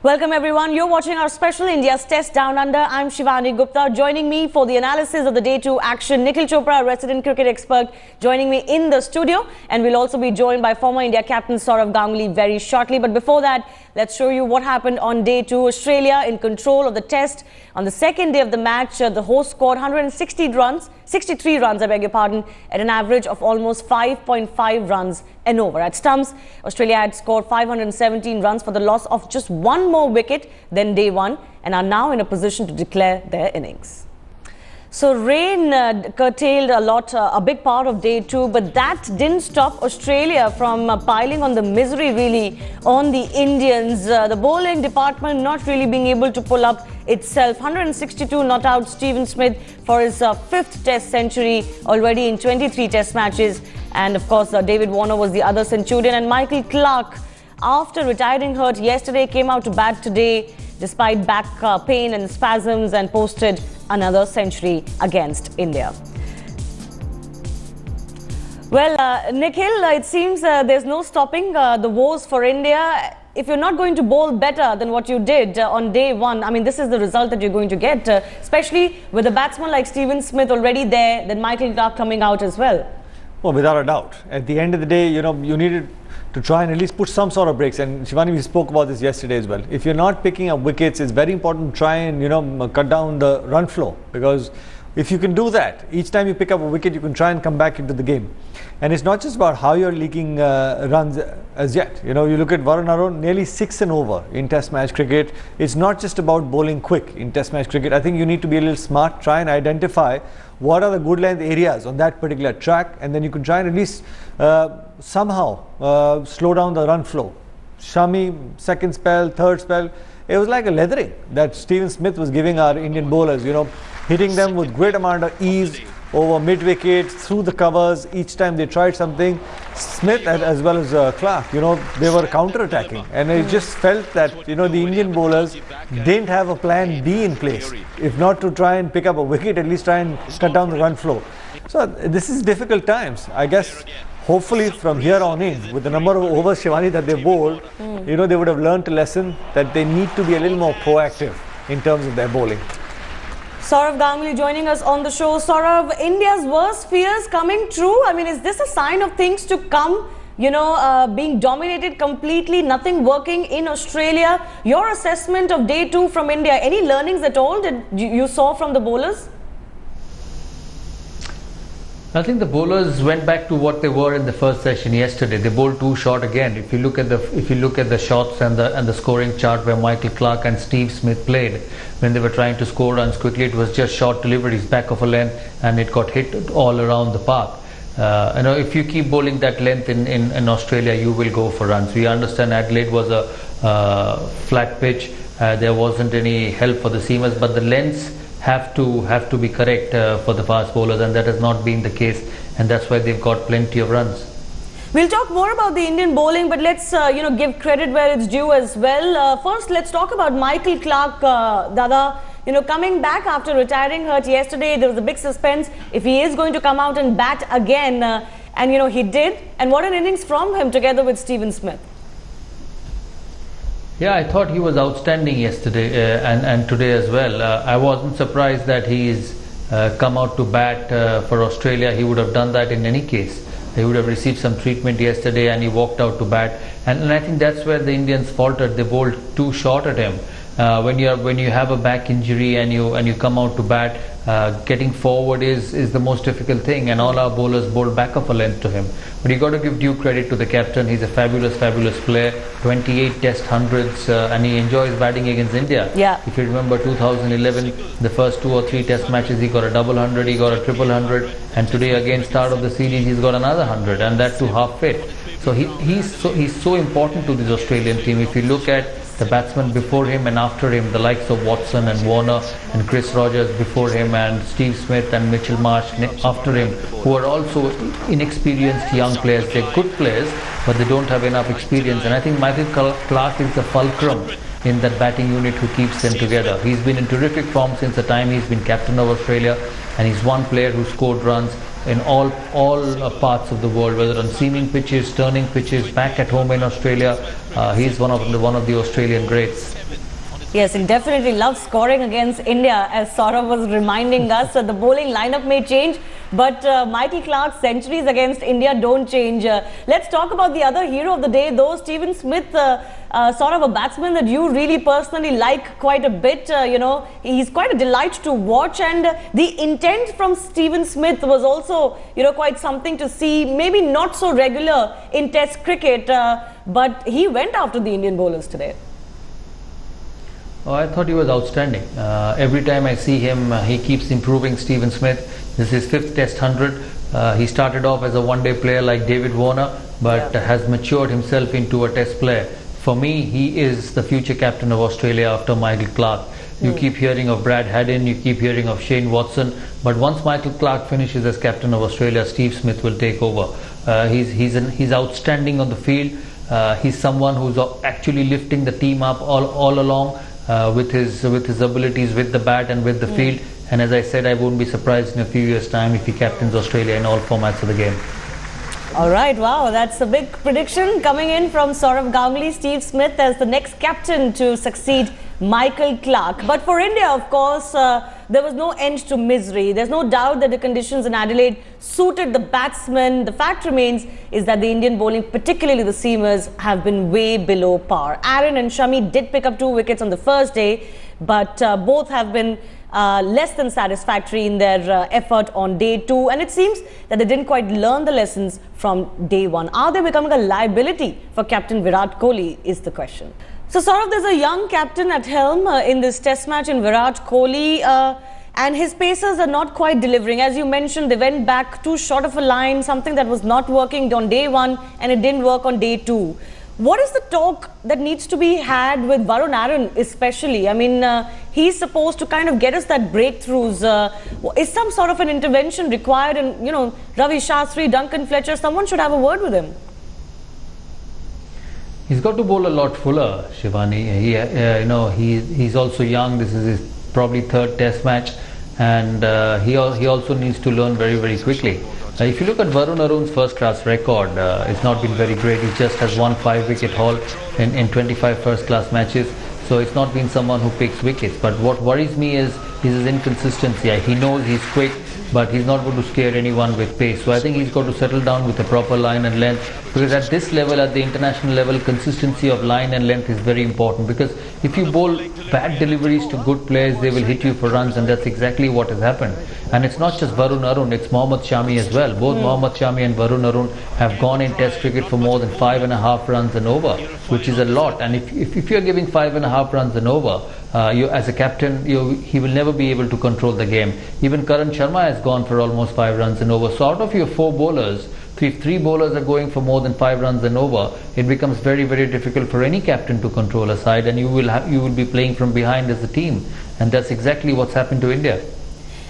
Welcome everyone. You're watching our special India's Test Down Under. I'm Shivani Gupta. Joining me for the analysis of the Day 2 action, Nikhil Chopra, resident cricket expert, joining me in the studio. And we'll also be joined by former India captain Sourav Ganguly very shortly. But before that, let's show you what happened on Day 2. Australia in control of the Test. On the second day of the match, the host scored 63 runs, I beg your pardon, at an average of almost 5.5 runs and over. At stumps, Australia had scored 517 runs for the loss of just one more wicket than day one and are now in a position to declare their innings. So rain curtailed a big part of Day 2, but that didn't stop Australia from piling on the misery really on the Indians. The bowling department not really being able to pull up itself. 162 not out Stephen Smith for his fifth Test century already in 23 Test matches. And of course, David Warner was the other centurion. And Michael Clarke, after retiring hurt yesterday, came out to bat today despite back pain and spasms and posted another century against India. Well, Nikhil, it seems there's no stopping the woes for India. If you're not going to bowl better than what you did on day one, I mean, this is the result that you're going to get, especially with a batsman like Stephen Smith already there, then Michael Clarke coming out as well. Well, without a doubt. At the end of the day, you needed to try and at least put some sort of breaks. And Shivani, we spoke about this yesterday as well. If you're not picking up wickets, it's very important to try and, cut down the run flow. Because if you can do that, each time you pick up a wicket, you can try and come back into the game. And it's not just about how you're leaking runs as yet. You look at Varun Arun, nearly 6 and over in Test match cricket. It's not just about bowling quick in Test match cricket. I think you need to be a little smart, try and identify what are the good length areas on that particular track, and then you can try and at least somehow slow down the run flow. Shami, second spell, third spell, it was like a leathering that Stephen Smith was giving our Indian bowlers, hitting them with great amount of ease over mid-wicket, through the covers. Each time they tried something, Smith as well as Clarke, they were counter-attacking. And I just felt that, the Indian bowlers didn't have a plan B in place. If not to try and pick up a wicket, at least try and cut down the run flow. So this is difficult times. I guess hopefully from here on in, with the number of overs, Shivani, that they bowled, they would have learned a lesson that they need to be a little more proactive in terms of their bowling. Sourav Ganguly joining us on the show. Sourav, India's worst fears coming true? I mean, is this a sign of things to come? Being dominated completely, nothing working in Australia. Your assessment of Day 2 from India, any learnings at all that you saw from the bowlers? I think the bowlers went back to what they were in the first session yesterday. They bowled too short again. If you look at the shots and the scoring chart where Michael Clarke and Steve Smith played, when they were trying to score runs quickly, it was just short deliveries back of a length, and it got hit all around the park. If you keep bowling that length in Australia, you will go for runs. We understand Adelaide was a flat pitch. There wasn't any help for the seamers, but the lengths have to be correct for the fast bowlers, and that has not been the case, and that's why they've got plenty of runs. We'll talk more about the Indian bowling, but let's give credit where it's due as well. First, let's talk about Michael Clarke, Dada. Coming back after retiring hurt yesterday, there was a big suspense if he is going to come out and bat again, and he did. And what an innings from him together with Stephen Smith. Yeah, I thought he was outstanding yesterday and today as well. I wasn't surprised that he's come out to bat for Australia. He would have done that in any case. He would have received some treatment yesterday and he walked out to bat. And I think that's where the Indians faltered. They bowled too short at him. When you have a back injury and you come out to bat, getting forward is the most difficult thing, and all our bowlers bowled back of a length to him. But you got to give due credit to the captain. He's a fabulous player. 28 Test hundreds, and he enjoys batting against India. Yeah. If you remember 2011, the first 2 or 3 Test matches, he got a double hundred, he got a triple hundred, and today again start of the series he's got another 100, and that too half fit. So he's so important to this Australian team. If you look at the batsmen before him and after him, the likes of Watson and Warner and Chris Rogers before him, and Steve Smith and Mitchell Marsh after him, who are also inexperienced young players. They're good players, but they don't have enough experience. And I think Michael Clarke is the fulcrum in that batting unit who keeps them together. He's been in terrific form since the time he's been captain of Australia, and he's one player who scored runs in all parts of the world, whether on seaming pitches, turning pitches, back at home in Australia. He's one of the Australian greats. Yes, he definitely loves scoring against India, as Saurav was reminding us. The bowling lineup may change, but Michael Clarke's centuries against India don't change. Let's talk about the other hero of the day, though, Steven Smith, sort of a batsman that you really personally like quite a bit. You know, he's quite a delight to watch, and the intent from Steven Smith was also, you know, quite something to see. Maybe not so regular in Test cricket, but he went after the Indian bowlers today. Oh, I thought he was outstanding. Every time I see him, he keeps improving. Steven Smith, this is his 5th Test 100. He started off as a one-day player like David Warner, but has matured himself into a Test player. For me, he is the future captain of Australia after Michael Clarke. You keep hearing of Brad Haddin, you keep hearing of Shane Watson, but once Michael Clarke finishes as captain of Australia, Steve Smith will take over. He's outstanding on the field. He's someone who's actually lifting the team up all along. With his abilities with the bat and with the field, and as I said, I won't be surprised in a few years' time if he captains Australia in all formats of the game. All right, wow, that's a big prediction coming in from Saurav Ganguly. Steve Smith as the next captain to succeed Michael Clarke. But for India, of course, there was no end to misery. There's no doubt that the conditions in Adelaide suited the batsmen. The fact remains is that the Indian bowling, particularly the seamers, have been way below par. Aaron and Shami did pick up 2 wickets on the first day, but both have been less than satisfactory in their effort on day 2, and it seems that they didn't quite learn the lessons from day 1. Are they becoming a liability for Captain Virat Kohli is the question. So Saurav, there's a young captain at helm in this test match in Virat Kohli, and his pacers are not quite delivering. As you mentioned, they went back too short of a line, something that was not working on day 1 and it didn't work on day 2. What is the talk that needs to be had with Varun Aaron especially? I mean, he's supposed to kind of get us that breakthroughs. Is some sort of an intervention required? And, you know, Ravi Shastri, Duncan Fletcher, someone should have a word with him. He's got to bowl a lot fuller, Shivani. He's also young. This is his probably 3rd Test match, and he also needs to learn very, very quickly. If you look at Varun Arun's first-class record, it's not been very great. He just has won 5-wicket haul in 25 first-class matches. So it's not been someone who picks wickets. But what worries me is his inconsistency. He knows he's quick, but he's not going to scare anyone with pace. So I think he's got to settle down with a proper line and length, because at this level, at the international level, consistency of line and length is very important. Because if you bowl bad deliveries to good players, they will hit you for runs, and that's exactly what has happened. And it's not just Varun Arun, it's Mohammad Shami as well. Both Mohammad Shami and Varun Arun have gone in Test cricket for more than 5.5 runs and over, which is a lot. And if you're giving 5.5 runs and over, you as a captain, he will never be able to control the game. Even Karan Sharma has gone for almost 5 runs and over. So out of your 4 bowlers, if 3 bowlers are going for more than 5 runs and over, it becomes very, very difficult for any captain to control a side, and you will be playing from behind as a team, and that's exactly what's happened to India.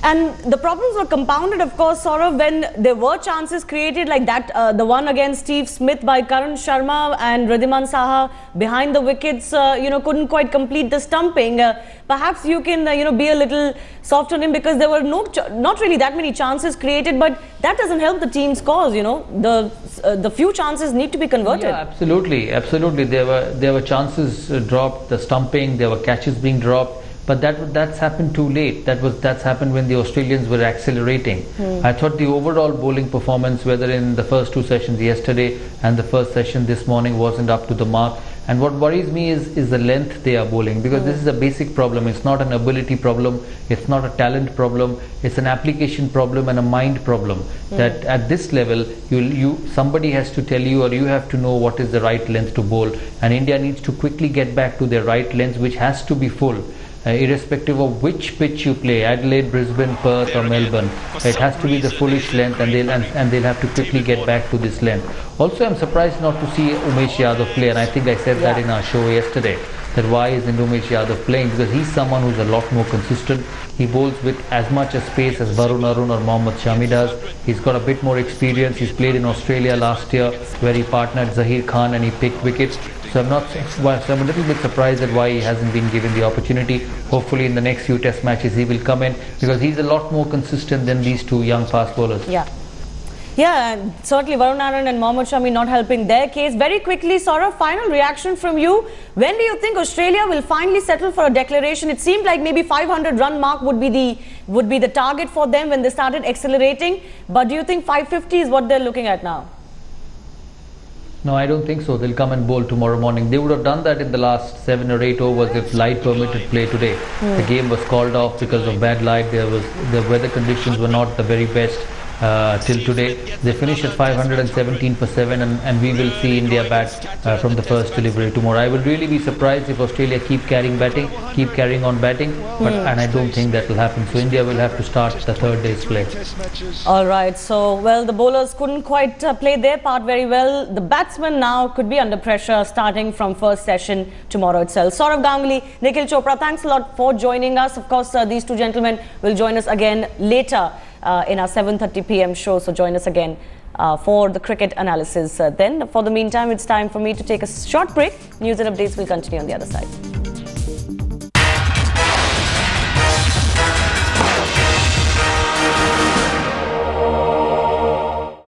And the problems were compounded, of course, Saurav, when there were chances created like that, the one against Steve Smith by Karan Sharma and Wriddhiman Saha behind the wickets, couldn't quite complete the stumping. Perhaps you can, be a little soft on him, because there were not really that many chances created, but that doesn't help the team's cause. The few chances need to be converted. Yeah, absolutely. There were chances dropped, the stumping, there were catches being dropped. But that's happened too late. That's happened when the Australians were accelerating. I thought the overall bowling performance, whether in the first 2 sessions yesterday and the first session this morning, wasn't up to the mark. And what worries me is the length they are bowling, because this is a basic problem. It's not an ability problem. It's not a talent problem. It's an application problem and a mind problem. That at this level, somebody has to tell you, or you have to know what is the right length to bowl. And India needs to quickly get back to their right length, which has to be full. Irrespective of which pitch you play, Adelaide, Brisbane, Perth or Melbourne, it has to be the fullish length, and they'll have to quickly get back to this length. Also, I'm surprised not to see Umesh Yadav play, and I think I said that in our show yesterday, that why isn't Umesh Yadav playing, because he's someone who's a lot more consistent. He bowls with as much as pace as Varun Arun or Mohammad Shami does. He's got a bit more experience. He's played in Australia last year, where he partnered Zahir Khan and he picked wickets. So I'm a little bit surprised at why he hasn't been given the opportunity. Hopefully in the next few Test matches he will come in, because he's a lot more consistent than these 2 young fast bowlers. Yeah. Yeah, and certainly Varun Aaron and Mohammad Shami not helping their case. Very quickly, Saurav, final reaction from you. When do you think Australia will finally settle for a declaration? It seemed like maybe 500 run mark would be the target for them when they started accelerating. But do you think 550 is what they're looking at now? No, I don't think so. They'll come and bowl tomorrow morning. They would have done that in the last 7 or 8 overs if light permitted play today. The game was called off because of bad light. The weather conditions were not the very best till today. They finished at 517 for 7, and we will see India bat from the first delivery tomorrow. I would really be surprised if Australia keep carrying on batting, and I don't think that will happen. So India will have to start the third day's play. All right. So, well, the bowlers couldn't quite play their part very well. The batsmen now could be under pressure starting from first session tomorrow itself. Saurav Ganguly, Nikhil Chopra, thanks a lot for joining us. Of course, these two gentlemen will join us again later in our 7:30 p.m. show. So join us again for the cricket analysis then. For the meantime, it's time for me to take a short break. News and updates will continue on the other side.